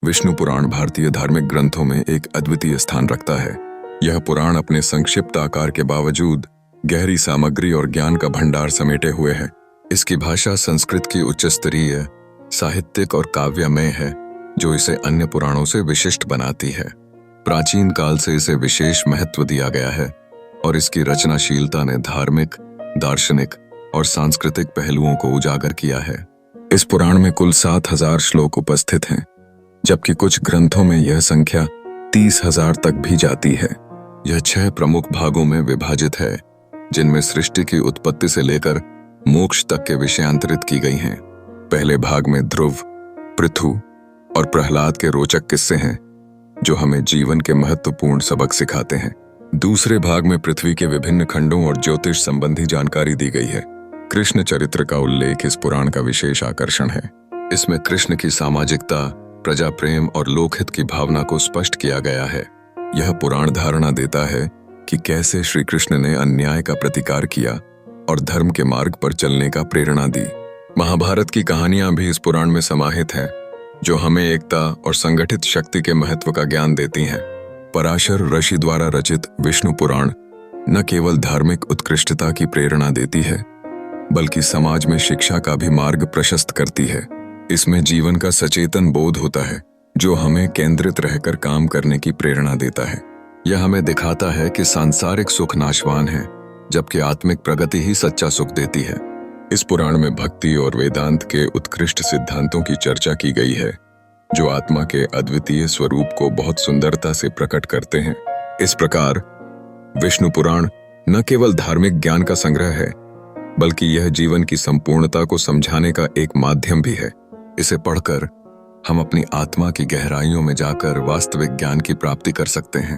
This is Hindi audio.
विष्णु पुराण भारतीय धार्मिक ग्रंथों में एक अद्वितीय स्थान रखता है। यह पुराण अपने संक्षिप्त आकार के बावजूद गहरी सामग्री और ज्ञान का भंडार समेटे हुए है। इसकी भाषा संस्कृत की उच्च स्तरीय, साहित्यिक और काव्यमय है, जो इसे अन्य पुराणों से विशिष्ट बनाती है। प्राचीन काल से इसे विशेष महत्व दिया गया है और इसकी रचनाशीलता ने धार्मिक, दार्शनिक और सांस्कृतिक पहलुओं को उजागर किया है। इस पुराण में कुल 7,000 श्लोक उपस्थित हैं, जबकि कुछ ग्रंथों में यह संख्या 30,000 तक भी जाती है। यह 6 प्रमुख भागों में विभाजित है, जिनमें सृष्टि की उत्पत्ति से लेकर मोक्ष तक के विषयांतरित की गई हैं। पहले भाग में ध्रुव, पृथु और प्रहलाद के रोचक किस्से हैं, जो हमें जीवन के महत्वपूर्ण सबक सिखाते हैं। दूसरे भाग में पृथ्वी के विभिन्न खंडों और ज्योतिष संबंधी जानकारी दी गई है। कृष्ण चरित्र का उल्लेख इस पुराण का विशेष आकर्षण है। इसमें कृष्ण की सामाजिकता, प्रजा प्रेम और लोकहित की भावना को स्पष्ट किया गया है। यह पुराण धारणा देता है कि कैसे श्री कृष्ण ने अन्याय का प्रतिकार किया और धर्म के मार्ग पर चलने का प्रेरणा दी। महाभारत की कहानियां भी इस पुराण में समाहित हैं, जो हमें एकता और संगठित शक्ति के महत्व का ज्ञान देती हैं। पराशर ऋषि द्वारा रचित विष्णु पुराण न केवल धार्मिक उत्कृष्टता की प्रेरणा देती है, बल्कि समाज में शिक्षा का भी मार्ग प्रशस्त करती है। इसमें जीवन का सचेतन बोध होता है, जो हमें केंद्रित रहकर काम करने की प्रेरणा देता है। यह हमें दिखाता है कि सांसारिक सुख नाशवान है, जबकि आत्मिक प्रगति ही सच्चा सुख देती है। इस पुराण में भक्ति और वेदांत के उत्कृष्ट सिद्धांतों की चर्चा की गई है, जो आत्मा के अद्वितीय स्वरूप को बहुत सुंदरता से प्रकट करते हैं। इस प्रकार विष्णु पुराण न केवल धार्मिक ज्ञान का संग्रह है, बल्कि यह जीवन की संपूर्णता को समझाने का एक माध्यम भी है। इसे पढ़कर हम अपनी आत्मा की गहराइयों में जाकर वास्तविक ज्ञान की प्राप्ति कर सकते हैं।